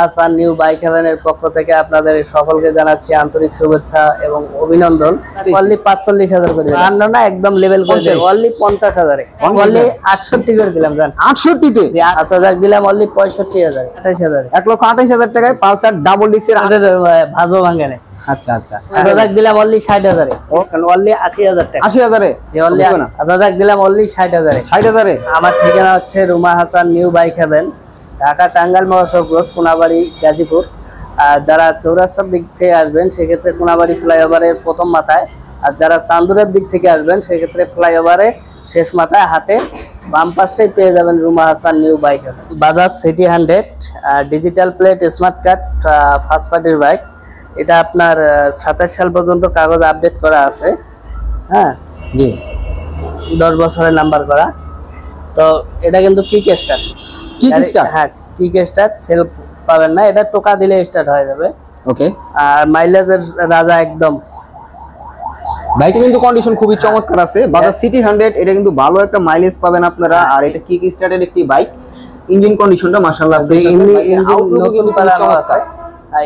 Hasan new bike হেভেনের পক্ষ থেকে আপনাদের সকলকে জানাচ্ছি আন্তরিক শুভেচ্ছা এবং অভিনন্দন। অনলি 45,000 করে দিলাম, না একদম লেভেল করে দিলাম অনলি 50,000 অনলি 68 করে দিলাম জান। 68 তে আচ্ছা যাক দিলাম অনলি 65,000 28,000 1,28,000 টাকায় পালসার ডাবল ডিক্সের ভাজো ভাঙে না। আচ্ছা আচ্ছা আচ্ছা যাক দিলাম অনলি 60,000 ডিসকাউন্ট অনলি 80,000 টাকা 80,000 এ জি অনলি। আচ্ছা যাক দিলাম অনলি 60,000 এ। আমার ঠিকানা হচ্ছে Ruma Hasan new bike haven, Dhaka Tangail মহাসড়ক রোড, কোনাবাড়ি, গাজীপুর। আর যারা চৌরাস্তার দিক থেকে আসবেন সেক্ষেত্রে কোনাবাড়ি ফ্লাইওভারের প্রথম মাথায়, আর যারা চান্দুরের দিক থেকে আসবেন সেক্ষেত্রে ফ্লাইওভারের শেষ মাথায় হাতে বাম পাশেই পেয়ে যাবেন Ruma Hasan new bike haven. Bajaj city 100 digital plate smart card first পার্টির বাইক। এটা আপনার 27 সাল পর্যন্ত কাগজ আপডেট করা আছে। হ্যাঁ জি 10 বছরের নাম্বার করা। তো এটা কিন্তু কিক স্টার্ট, হ্যাঁ কিক স্টার্ট, সেলফ পাবেন না, এটা টোকা দিলে স্টার্ট হয়ে যাবে। ওকে। আর মাইলেজের রাজা একদম। বাইকটা কিন্তু কন্ডিশন খুবই চমৎকার আছে। বাজাজ সিটি 100 এটা কিন্তু ভালো একটা মাইলেজ পাবেন আপনারা। আর এটা কিক স্টার্টের একটি বাইক, ইঞ্জিন কন্ডিশনটা মাশাআল্লাহ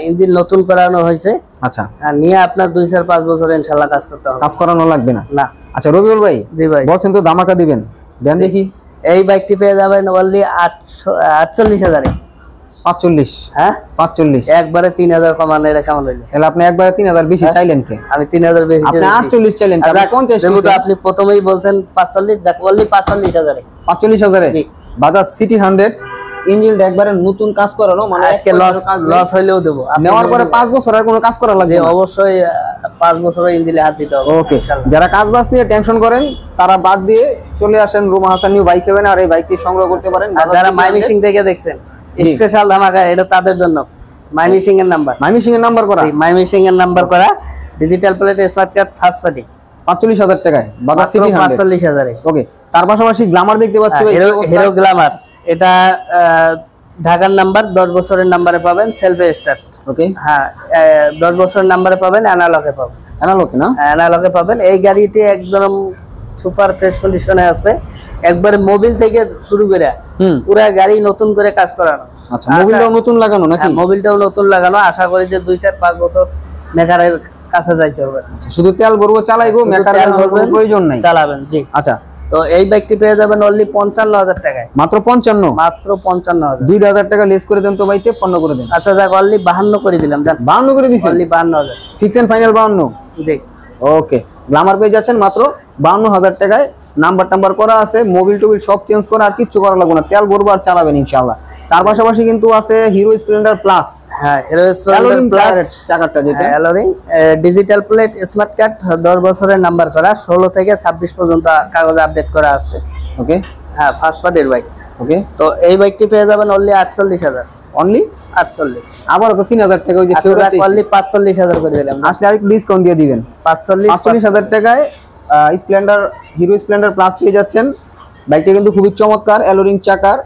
ইঞ্জিন নতুন করানো হয়েছে। আচ্ছা আর নিয়ে আপনার 2-4-5 বছর ইনশাআল্লাহ কাজ করতে হবে, কাজ করানো লাগবে না। না। আচ্ছা রবিউল ভাই, জি ভাই বলছেন তো ধামাকা দিবেন, দেন দেখি। এই বাইকটি পেয়ে যাবেন অনলি 48,000 এ। 45? হ্যাঁ 45 একবারে 3,000 কমানো, এটা কেমন হইলো? তাহলে আপনি একবারে 3,000 বেশি চাইলেন কে? আমি 3,000 বেশি, আপনি 48 চাইলেন, আপনি 50 যেহেতু আপনি প্রথমেই বলছেন 45, দেখো অনলি 45,000 এ। 45,000 এ বাজাজ সিটি 100 ইঞ্জিনটা একবারে নতুন কাজ করানো, মানে আজকে লস হইলেও দেব, নেওয়ার পরে 5 বছর আর কোনো কাজ করা লাগবে না। অবশ্যই 5 বছর ইঞ্জিনে হাত দিতে হবে। ওকে, যারা কাজ বাজ নিয়ে টেনশন করেন তারা বাদ দিয়ে চলে আসেন Ruma Hasan new bike haven, আর এই বাইকটি সংগ্রহ করতে পারেন। যারা মাইমিসিং থেকে দেখছেন স্পেশাল ধামাকা, এটা তাদের জন্য। মাইমিসিং এর নাম্বার, করা মাইমিসিং এর নাম্বার করা digital plate smart card first party 45,000 টাকায় বাজাজ সিটি 45,000 এ। ওকে, তার পাশাপাশি গ্ল্যামার দেখতে পাচ্ছি ভাই, হিরো গ্ল্যামার। এটা ঢাকার নাম্বার, 10 বছরের নাম্বারে পাবেন, সেলফে স্টার্ট। ওকে, হ্যাঁ 10 বছরের নাম্বারে পাবেন, অ্যানালগে পাবেন। অ্যানালগে না? অ্যানালগে পাবেন। এই গাড়িটি একদম সুপার ফ্রেশ কন্ডিশনে আছে, একবারে মোবিল থেকে শুরু করে পুরো গাড়ি নতুন করে কাজ করানো। আচ্ছা, মোবিলটাও নতুন লাগানো নাকি? মোবিলটাও নতুন লাগানো। আশা করি যে 2-4-5 বছর মেকারের কাছে যাইতে হবে। শুধু তেল ভরবো, চালাইবো, মেকারের কোনো প্রয়োজন নাই, চালাবেন। জি আচ্ছা। তো এই বাইকটি পেয়ে যাবেন অনলি 55,000 টাকায়। মাত্র 55? মাত্র 55,000। 2,000 টাকা লেস করে দেন তো ভাই, 53 করে দেন। আচ্ছা যাক অনলি 52 করে দিলাম। জান 52 করে দিছেন? Only 52,000 fix and final 52? জি। ওকে, গ্ল্যামার পেয়ে যাচ্ছেন মাত্র 52,000 টাকায়। নাম্বার করা আছে, মোবিল টোবিল সব চেঞ্জ করা, আর কিচ্ছু করা লাগবে না, তেল ভরবো আর চালাবেন ইনশাআল্লাহ। তার পাশাপাশি কিন্তু আছে হিরো স্প্লেন্ডার প্লাস। হ্যাঁ হিরো স্প্লেন্ডার প্লাস চাকাটা, যেটা অ্যালোরিং ডিজিটাল প্লেট স্মার্ট কার্ড, 10 বছরের নাম্বার করা, 16 থেকে 26 পর্যন্ত কাগজ আপডেট করা আছে। ওকে, হ্যাঁ ফার্স্ট পার্টির বাইক। ওকে, তো এই বাইকটি পেয়ে যাবেন অনলি 48,000। অনলি 48? আবার তো 3,000 টাকা ওই যে অনলি 45,000 করে দিলাম। আসলে আরেকটু ডিসকাউন্ট দিয়ে দিবেন। 45,000 টাকায় স্প্লেন্ডার, হিরো স্প্লেন্ডার প্লাস পেয়ে যাচ্ছেন। বাইকটা কিন্তু খুবই চমৎকার, অ্যালোরিং চাকার।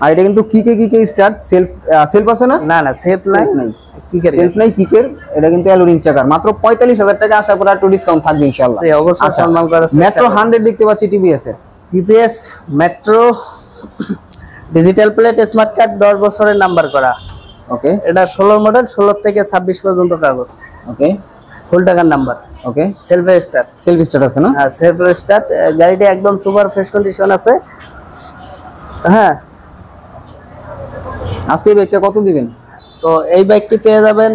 আর এটা কিন্তু কিকে স্টার্ট, সেলফ আছে না? না সেলফ নাই, সেলফ নাই, কিকের। এটা কিন্তু অ্যালোরিং চাকার, মাত্র 45,000 টাকা। আশা করি একটু ডিসকাউন্ট থাকবে ইনশাআল্লাহ। অবশ্যই সম্মান করার চেষ্টা। মেট্রো 100 দেখতে পাচ্ছি টিভিএস এর। TVS metro digital plate smart card, 10 বছরের নাম্বার করা। ওকে, এটা 16 মডেল, 16 থেকে 26 পর্যন্ত কাগজ। ওকে, ফুল টাকার নাম্বার। ওকে, সেলফ স্টার্ট আছে না? হ্যাঁ সেলফ স্টার্ট। গাড়িটা একদম সুপার ফ্রেশ কন্ডিশন আছে। হ্যাঁ, আজকে এই বাইকটা কত দিবেন? তো এই বাইকটি পেয়ে যাবেন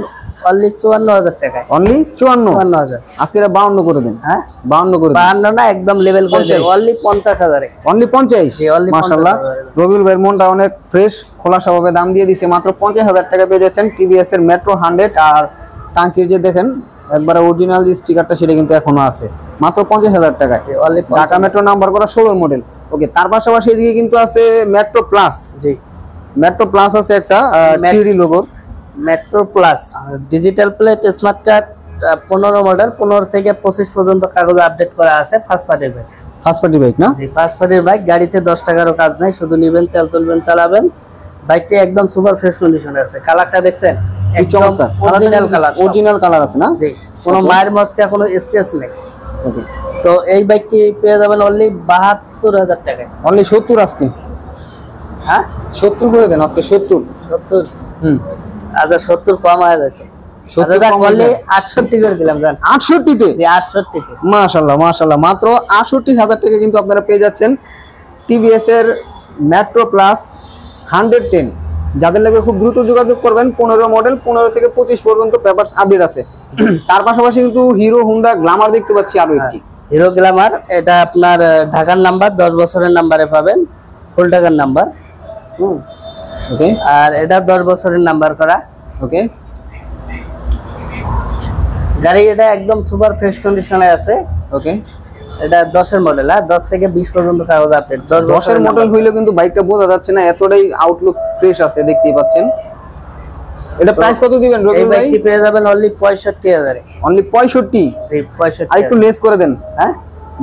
অনলি 54,000 টাকায়। অনলি 54,000? আজকে এটা 52 করে দেন। হ্যাঁ 52 করে দেন। 52 না, একদম লেভেল করে দেন অনলি 50,000 এ। অনলি 50? মাশাআল্লাহ, রবিউল ভাইয়ের মনটা অনেক ফ্রেশ, খোলাসাভাবে দাম দিয়ে দিয়েছে। মাত্র 50,000 টাকা পেয়ে যাচ্ছেন টিভিএস এর মেট্রো 100। আর টাঙ্কির যে দেখেন একবারে অরিজিনাল যে স্টিকারটা, সেটা কিন্তু এখনো আছে। মাত্র 50,000 টাকায় ঢাকা মেট্রো নাম্বার করা, 16 মডেল। ওকে, তার পাশাপাশি এদিকে কিন্তু আছে মেট্রো প্লাস। জি, মেট্রো প্লাস আছে একটা টিডি লোগোর। Metro plus digital plate smart card, 15 model, 15 থেকে 25 পর্যন্ত কাগজ আপডেট করা আছে। ফার্স্ট পার্টির বাইক। ফার্স্ট পার্টি বাইক না? জি ফার্স্ট পার্টির বাইক। গাড়িতে 10 টাকারও কাজ নাই, শুধু নিবেন, তেল তুলবেন, চালাবেন। বাইকটি একদম সুপার ফ্রেশ কন্ডিশনে আছে। কালারটা দেখছেন চমৎকার, অরিজিনাল কালার আছে না? জি, কোনো মায়ের মচকা, কোনো স্ক্র্যাচ নেই। ওকে, তো এই বাইকটি পেয়ে যাবেন অনলি 72,000 টাকায়। অনলি 70 আজকে? হ্যাঁ 70 করে দেন আজকে। 70? আচ্ছা 70 কম হয়ে যেত। 70 কম বললে হয়ে 68 করে দিলাম জান। 68 তে? জি 68 তে। মাশাআল্লাহ মাশাআল্লাহ, মাত্র 68,000 টাকা কিন্তু আপনারা পেয়ে যাচ্ছেন টিভিএস এর মেট্রো প্লাস 110। যাদের লাগবে খুব দ্রুত যোগাযোগ করবেন। 15 মডেল, 15 থেকে 25 পর্যন্ত পেপারস আপডেট আছে। তার পাশাপাশি কিন্তু হিরো হোন্ডা গ্ল্যামার দেখতে পাচ্ছি আরো একটি। হিরো গ্ল্যামার, এটা আপনার ঢাকার নাম্বার, 10 বছরের নাম্বারে পাবেন, ফুল টাকার নাম্বার। ওকে, আর এটা 10 বছরের নাম্বার করা। ওকে, গাড়ি এটা একদম সুপার ফ্রেশ কন্ডিশনে আছে। ওকে, এটা 10 এর মডেল, 10 থেকে 20 পর্যন্ত কাগজ আপডেট। 10 এর মডেল হইলে কিন্তু বাইকটা বোঝা যাচ্ছে না, এতটাই আউটলুক ফ্রেশ আছে, দেখতেই পাচ্ছেন। এটা প্রাইস কত দিবেন রবি ভাই? এই বাইকটি পেয়ে যাবেন অনলি 65,000 এ। অনলি 65? জি 65। আর একটু লেস করে দেন। হ্যাঁ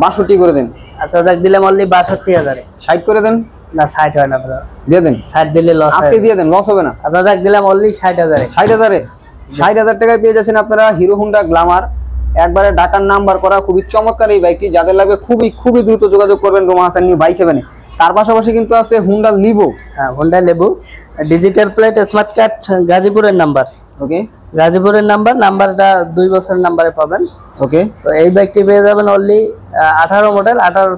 62 করে দেন। আচ্ছা দেখ দিলাম অনলি 62,000 এ। 60 করে দেন। না 60 হয় না ব্রাদার, দিয়ে দেন। 60 দিলে লস হবে। আজকে দিয়ে দেন, লস হবে না। আচ্ছা দেখ দিলাম অনলি 60,000 এ। 60,000 এ? 60,000 টাকায় পেয়ে যাচ্ছেন আপনারা হিরো হোন্ডা গ্ল্যামার, একবারে ঢাকার নাম্বার করা, খুবই চমৎকার এই বাইকটি। যাদের লাগবে খুবই দ্রুত যোগাযোগ করবেন রোমা হাসান নিউ বাইক হেভেনে। তার পাশাপাশি কিন্তু আছে হোন্ডা লিভো। হ্যাঁ হোন্ডা লেবু, ডিজিটাল প্লেট, স্মার্ট কার্ড, গাজীপুরের নাম্বার। ওকে, গাজীপুরের নাম্বারটা 2 বছরের নাম্বারে পাবেন। ওকে, তো এই বাইকটি পেয়ে যাবেন অনলি 18 মডেল, 18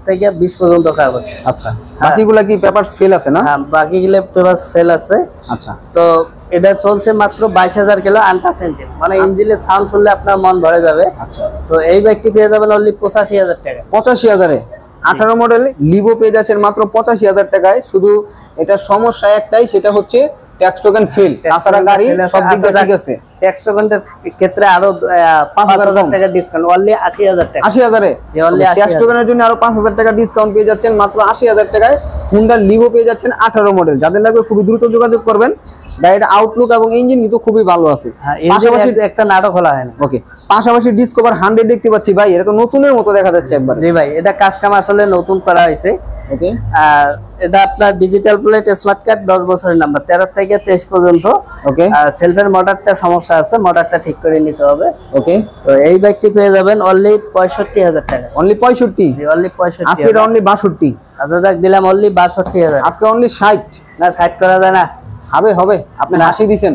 থেকে 20 পর্যন্ত কাগজ। আচ্ছা, বাকিগুলা কি পেপারস ফেল আছে না? হ্যাঁ বাকিগুলো পেপার সেল আছে। আচ্ছা, তো এটা চলছে মাত্র 22,000 কিলো আনটাচ ইঞ্জিন, মানে ইঞ্জিনের সাউন্ড শুনলে আপনার মন ভরে যাবে। আচ্ছা, তো এই বাইকটি পেয়ে যাবেন অনলি 85,000 টাকা। 85,000 এ 18 মডেল লিভো পেয়ে যাচ্ছেন মাত্র 85,000 টাকায়। শুধু এটা সমস্যা একটাই, সেটা হচ্ছে ট্যাক্স টোকেন ফেল, তাছাড়া গাড়ি সব দিক দিয়ে ঠিক আছে। ট্যাক্স টোকেনের ক্ষেত্রে আরো 5,000 টাকা ডিসকাউন্ট, অনলি 80,000 টাকা। 80,000 এ? জি অনলি ট্যাক্স টোকেনের জন্য আরো 5,000 টাকা ডিসকাউন্ট পেয়ে যাচ্ছেন মাত্র 80,000 টাকায়। হোন্ডা লিভো পেয়ে যাচ্ছেন 18 মডেল। যাদের লাগবে খুবই দ্রুত যোগাযোগ করবেন। গাড়ির আউটলুক এবং ইঞ্জিন কিন্তু খুবই ভালো আছে। পাশাপাশি একটা নাটক খোলা হয় না। ওকে, পাশাপাশি ডিসকভার 100 দেখতে পাচ্ছি ভাই, এটা তো নতুনের মতো দেখা যাচ্ছে একবার। জি ভাই, এটা কাস্টম আসলে নতুন করা হয়েছে। ওকে, আর এটা আপনার ডিজিটাল প্লেট, স্মার্ট কার্ড, 10 বছরের নাম্বার, 13 থেকে 23 পর্যন্ত। ওকে, আর সেলফের মোটরটা সমস্যা আছে, মোটরটা ঠিক করে নিতে হবে। ওকে, তো এই বাইকটি পেয়ে যাবেন অনলি 65,000 টাকা। অনলি 65? জি অনলি 65। আজকে এটা অনলি 62। আচ্ছা যাক দিলাম অনলি 62,000। আজকে অনলি 60? না 60 করা যায় না। হবে, আপনি হাসি দিবেন,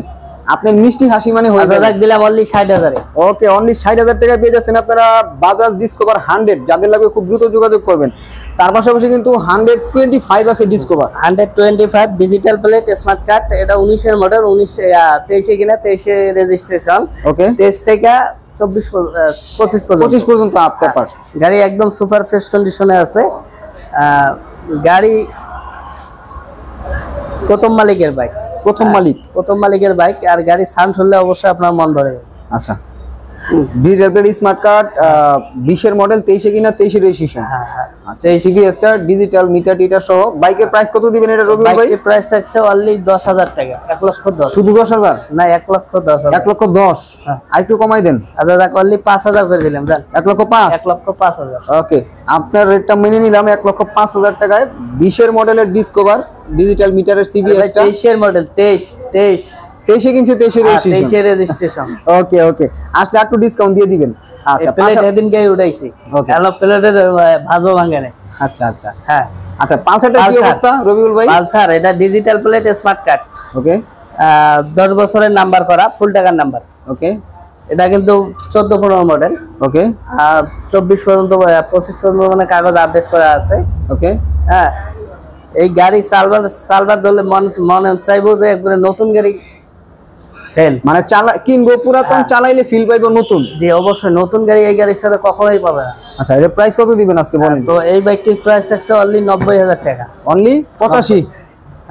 আপনার মিষ্টি হাসি মানে হয়ে আচ্ছা যাবে। যাক দিলাম অনলি 60,000 এ। ওকে, অনলি 60,000 টাকা পেয়ে যাচ্ছেন আপনারা বাজাজ ডিসকভার 100। যাদের লাগবে খুব দ্রুত যোগাযোগ করবেন। তার পাশাপাশি কিন্তু 125 আছে discover. 125 digital plate, smart card, এটা 19 এর মডেল, 23 কিনা 23 রেজিস্ট্রেশন। ওকে, 23 থেকে 25 পর্যন্ত আপ পেপারস। গাড়ি একদম সুপার ফ্রেশ কন্ডিশনে আছে। গাড়ি প্রথম মালিকের বাইক, প্রথম মালিকের বাইক। আর গাড়ি সাউন্ড শুনলে অবশ্যই আপনার মন ভরে যাবে। আচ্ছা, ডিজিটাল প্লেট, স্মার্ট কার্ড, 20 এর মডেল, 23 কিনা 23 রেজিস্ট্রেশন। আচ্ছা, সিবিএস টা, ডিজিটাল মিটার টিটার সহ। বাইকের প্রাইস কত দিবেন এটা রবি ভাই? বাইকের প্রাইস থাকছে অনলি 10,000 টাকা। 1,10,000। শুধু 10,000? না 1,10,000। 1,10,000? আর একটু কমাই দেন। আচ্ছা দেখ অনলি 5,000 করে দিলাম জান। 1,05,000? 1,05,000। ওকে, আপনার রেটটা মেনে নিলাম 1,05,000 টাকায়। 20 এর মডেলের ডিসকভার, ডিজিটাল মিটারের সিবিএস টা। 23 এর মডেল, 23 কিনছে, 23 রেজিস্ট্রেশন। ওকে, আসলে একটু ডিসকাউন্ট দিয়ে দিবেন। আচ্ছা, প্লেট এদিন গাই উঠাইছি। ওকে, হ্যালো প্লেটের ভাজও ভাঙে না। আচ্ছা, হ্যাঁ। আচ্ছা, পালসারটা কি অবস্থা রবিউল ভাই? পালসার এটা ডিজিটাল প্লেট, স্মার্ট কার্ড। ওকে, 10 বছরের নাম্বার করা, ফুল টাকার নাম্বার। ওকে, এটা কিন্তু 14-15 মডেল। ওকে, 24 পর্যন্ত 25 পর্যন্ত মানে কাগজ আপডেট করা আছে। ওকে, হ্যাঁ, এই গাড়ি সালবার ধরলে মনে চাইবো যে একবারে নতুন গাড়ি ফেল, মানে কিনবো পুরাতন, চালাইলে ফিল পাইবো নতুন। জি অবশ্যই, নতুন গাড়ি এই গাড়ির সাথে কখনোই পাবে না। আচ্ছা, এর প্রাইস কত দিবেন আজকে বলেন? তো এই বাইকটির প্রাইস থাকছে অনলি 90,000 টাকা। অনলি 85?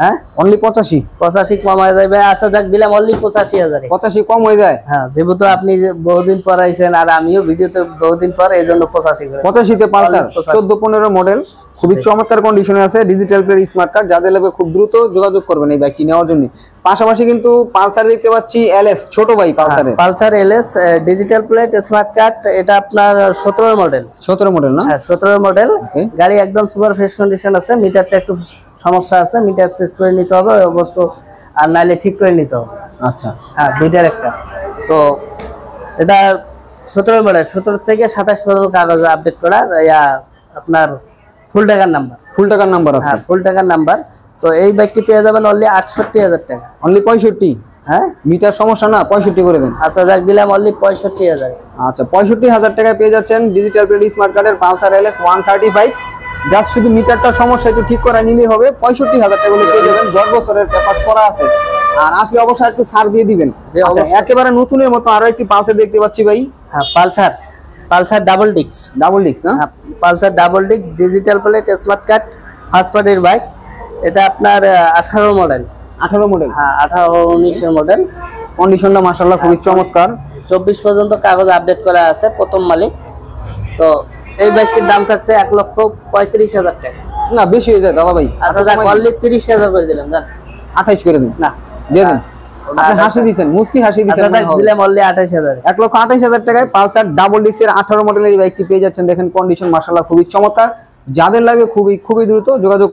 হ্যাঁ অনলি 85? 85 কম হয়ে যাবে। আচ্ছা যাক দিলাম অনলি 85,000। 85 কম হয়ে যায়? হ্যাঁ, যেহেতু আপনি বহুদিন পর আইছেন আর আমিও ভিডিওতে বহুদিন পর, এই জন্য 85 করে। 85 তে পালসার 14-15 মডেল, খুবই চমৎকার কন্ডিশনে আছে, ডিজিটাল প্লেট, স্মার্ট কার্ড। যাদের লাগবে খুব দ্রুত যোগাযোগ করবেন এই বাইকটি নেওয়ার জন্য। পাশাপাশি কিন্তু পালসার দেখতে পাচ্ছি এলএস, ছোট ভাই পালসারের। Pulsar LS, digital plate, smart card, এটা আপনার 17 মডেল। 17 মডেল না? হ্যাঁ 17 মডেল। গাড়ি একদম সুপার ফ্রেশ কন্ডিশন আছে। মিটারটা একটু সমস্যা আছে, মিটার চেঞ্জ করে নিতে হবে অবশ্য, আর নাইলে ঠিক করে নিতে হবে। আচ্ছা, হ্যাঁ দুইটার একটা। তো এটা 17 মডেল, 17 থেকে 27 পর্যন্ত কাগজ আপডেট করা। আপনার ফুল টাকার নাম্বার। ফুল টাকার নাম্বার আছে? হ্যাঁ ফুল টাকার নাম্বার। তো এই বাইকটি পেয়ে যাবেন অনলি 68,000 টাকা। অনলি 65? হ্যাঁ, মিটার সমস্যা না, 65 করে দেন। আচ্ছা যাক, দিলাম অনলি 65,000। আচ্ছা, 65,000 টাকায় পেয়ে যাচ্ছেন ডিজিটাল প্লেট স্মার্ট কার্ডের পালসার এলএস 135। জাস্ট শুধু মিটারটা সমস্যা একটু ঠিক করা নিলেই হবে। 65,000 টাকা পেয়ে যাবেন, 10 বছরের পেপার করা আছে। আর আসলে অবশ্যই একটু ছাড় দিয়ে দিবেন। আচ্ছা, একেবারে নতুনের মতো আরো একটি পালসার দেখতে পাচ্ছি ভাই। হ্যাঁ, Pulsar double disc. Double disc না? হ্যাঁ, Pulsar double disc digital plate smart card first পার্টির বাইক। এটা আপনার 18 মডেল। 18 মডেল? হ্যাঁ, 18-19 মডেল। কন্ডিশনটা মাশাআল্লাহ খুবই চমৎকার। 24 পর্যন্ত কাগজ আপডেট করা আছে, প্রথম মালিক। তো এই বাইকটির দাম চাচ্ছে 1,35,000 টাকা। না, বেশি হয়ে যায় দাদা ভাই। আচ্ছা যাক, অনলি 30,000 করে দিলাম। জান 28 করে দিন। না, দিয়ে দেন। আপনি হাসি দিয়েছেন, মুস্কি হাসি দিয়েছেন। আচ্ছা যাক, দিলাম অনলি 28,000। 1,28,000 টাকায় পালসার ডাবল ডিস্কের 18 মডেলের এই বাইকটি পেয়ে যাচ্ছেন। দেখেন কন্ডিশন মাশাআল্লাহ খুবই চমৎকার। যাদের লাগে খুবই দ্রুত যোগাযোগ